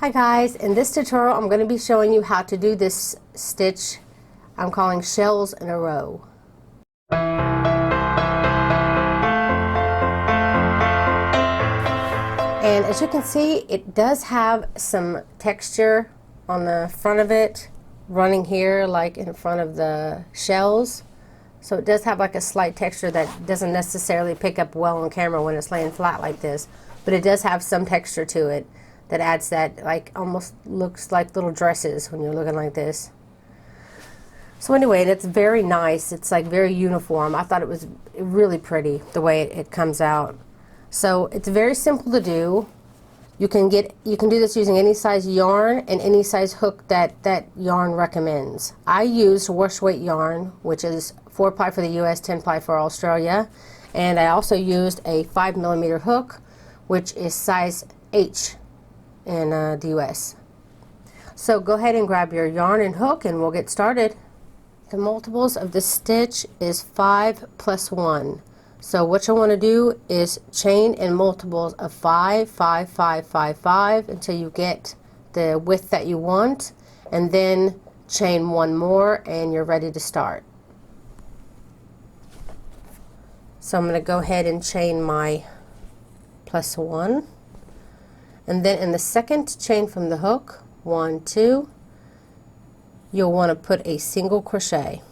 Hi guys, in this tutorial I'm going to be showing you how to do this stitch I'm calling shells in a row. And as you can see, it does have some texture on the front of it running here like in front of the shells. So it does have like a slight texture that doesn't necessarily pick up well on camera when it's laying flat like this, but it does have some texture to it that adds that, like, almost looks like little dresses when you're looking like this. So anyway, it's very nice. It's like very uniform. I thought it was really pretty the way it comes out. So it's very simple to do. You can do this using any size yarn and any size hook that yarn recommends. I used wash weight yarn, which is 4-ply for the US, 10-ply for Australia, and I also used a 5mm hook, which is size H in the US. So go ahead and grab your yarn and hook and we'll get started. The multiples of the stitch is 5 plus 1. So what you'll want to do is chain in multiples of 5, 5, 5, 5, 5 until you get the width that you want, and then chain one more and you're ready to start. So I'm going to go ahead and chain my plus 1. And then in the second chain from the hook, 1, 2, you'll want to put a single crochet.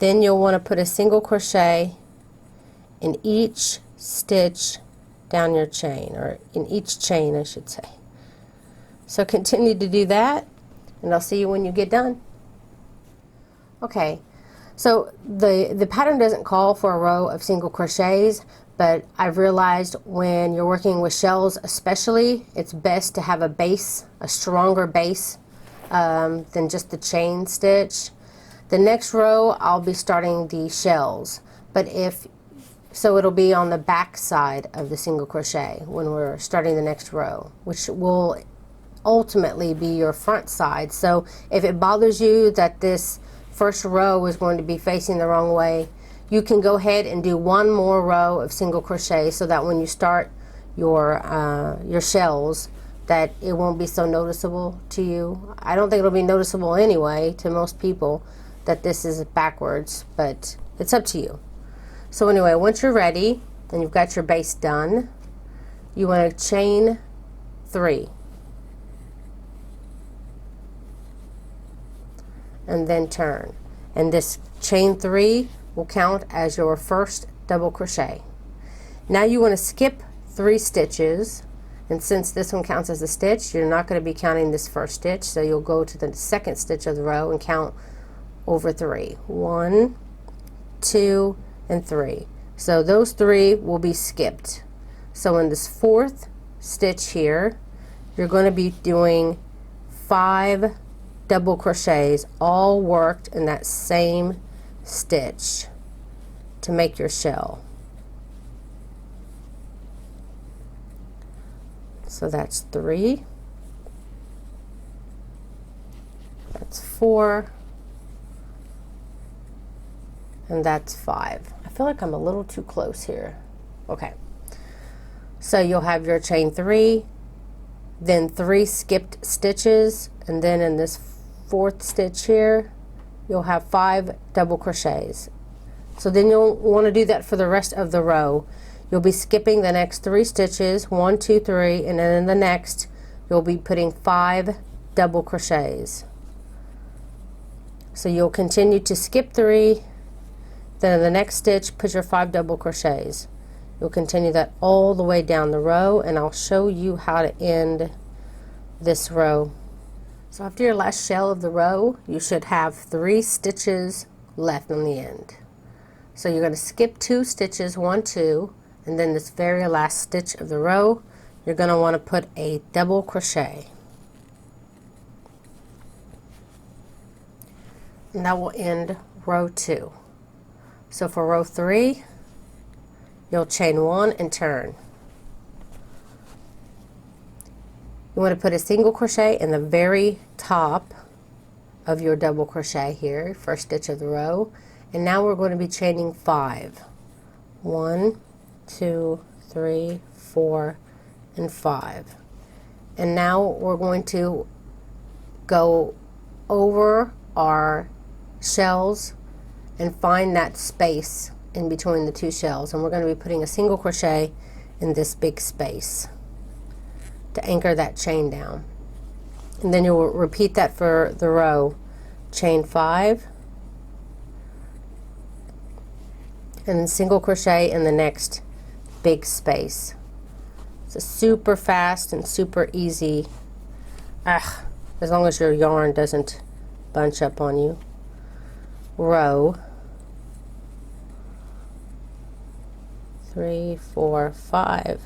Then you'll want to put a single crochet in each stitch down your chain, or in each chain I should say. So continue to do that and I'll see you when you get done. Okay, so the pattern doesn't call for a row of single crochets, but I've realized when you're working with shells especially, it's best to have a base, a stronger base than just the chain stitch. The next row I'll be starting the shells, but so it'll be on the back side of the single crochet when we're starting the next row, which will ultimately be your front side. So if it bothers you that this first row is going to be facing the wrong way, you can go ahead and do one more row of single crochet so that when you start your shells, that it won't be so noticeable to you. I don't think it'll be noticeable anyway to most people that this is backwards, but it's up to you. So anyway, once you're ready and you've got your base done, you want to chain 3 and then turn, and this chain 3 will count as your first double crochet. Now you want to skip 3 stitches, and since this one counts as a stitch, you're not going to be counting this first stitch, so you'll go to the second stitch of the row and count over 3. 1, 2, and 3. So those 3 will be skipped. So in this 4th stitch here, you're going to be doing 5 double crochets, all worked in that same stitch to make your shell. So that's 3, that's 4, and that's 5. I feel like I'm a little too close here. Okay, so you'll have your chain 3, then 3 skipped stitches, and then in this 4th stitch here you'll have 5 double crochets. So then you'll want to do that for the rest of the row. You'll be skipping the next 3 stitches, 1, 2, 3, and then in the next you'll be putting 5 double crochets. So you'll continue to skip 3, then in the next stitch put your 5 double crochets. You'll continue that all the way down the row, and I'll show you how to end this row. So after your last shell of the row, you should have 3 stitches left on the end. So you're going to skip 2 stitches, 1, 2, and then this very last stitch of the row, you're going to want to put a double crochet. And that will end row 2. So for row 3, you'll chain 1 and turn. You want to put a single crochet in the very top of your double crochet here, first stitch of the row, and now we're going to be chaining 5. 1, 2, 3, 4, and 5. And now we're going to go over our shells and find that space in between the two shells, and we're going to be putting a single crochet in this big space to anchor that chain down. And then you'll repeat that for the row. Chain 5 and then single crochet in the next big space. It's a super fast and super easy, as long as your yarn doesn't bunch up on you, row. 3, 4, 5.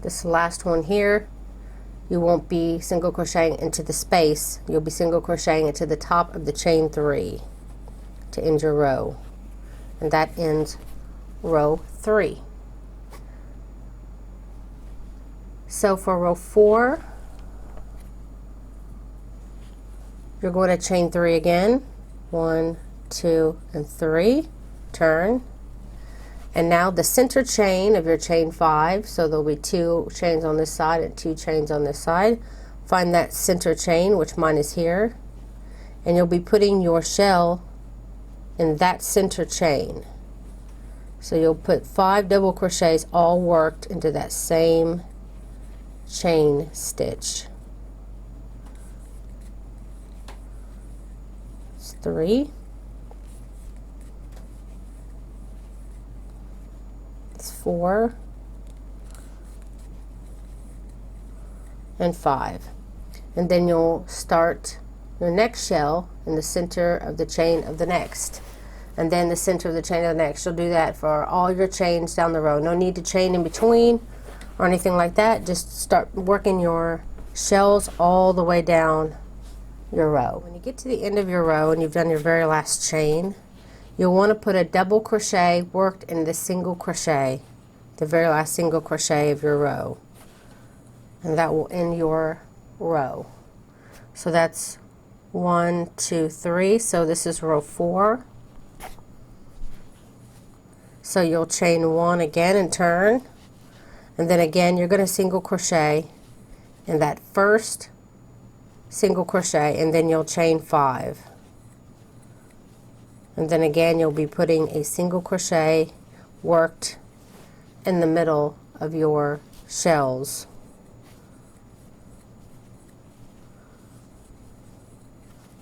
This last one here, you won't be single crocheting into the space, you'll be single crocheting into the top of the chain 3 to end your row, and that ends row 3. So for row 4, you're going to chain 3 again, 1, 2, and 3, turn. And now the center chain of your chain 5, so there'll be 2 chains on this side and 2 chains on this side. Find that center chain, which mine is here, and you'll be putting your shell in that center chain. So you'll put 5 double crochets all worked into that same chain stitch. It's 3. 4 and 5, and then you'll start your next shell in the center of the chain of the next, and then the center of the chain of the next. You'll do that for all your chains down the row. No need to chain in between or anything like that. Just start working your shells all the way down your row. When you get to the end of your row and you've done your very last chain, you'll want to put a double crochet worked in the single crochet, the very last single crochet of your row, and that will end your row. So that's 1, 2, 3. So this is row 4. So you'll chain 1 again and turn, and then again you're going to single crochet in that first single crochet, and then you'll chain 5. And then again you'll be putting a single crochet worked in the middle of your shells.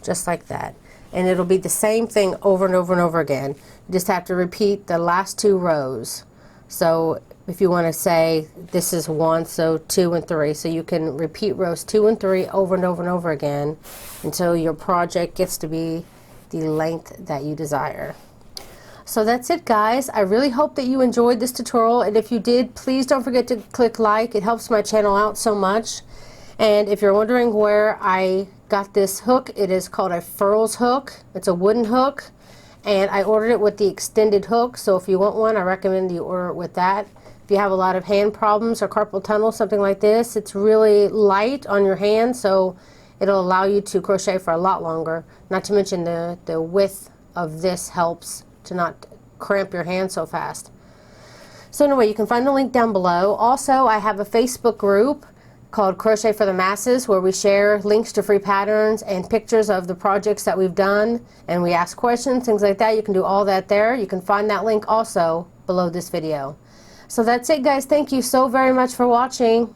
Just like that. And it'll be the same thing over and over and over again. You just have to repeat the last 2 rows. So if you want to say this is 1, so 2 and 3, so you can repeat rows 2 and 3 over and over and over again until your project gets to be the length that you desire. So that's it, guys. I really hope that you enjoyed this tutorial, and if you did, please don't forget to click like. It helps my channel out so much. And if you're wondering where I got this hook, it is called a Furls hook. It's a wooden hook, and I ordered it with the extended hook, so if you want one, I recommend you order it with that. If you have a lot of hand problems or carpal tunnel, something like this, it's really light on your hand, so it'll allow you to crochet for a lot longer. Not to mention the width of this helps to not cramp your hand so fast. So anyway, you can find the link down below. Also, I have a Facebook group called Crochet for the Masses, where we share links to free patterns and pictures of the projects that we've done, and we ask questions, things like that. You can do all that there. You can find that link also below this video. So that's it, guys. Thank you so very much for watching.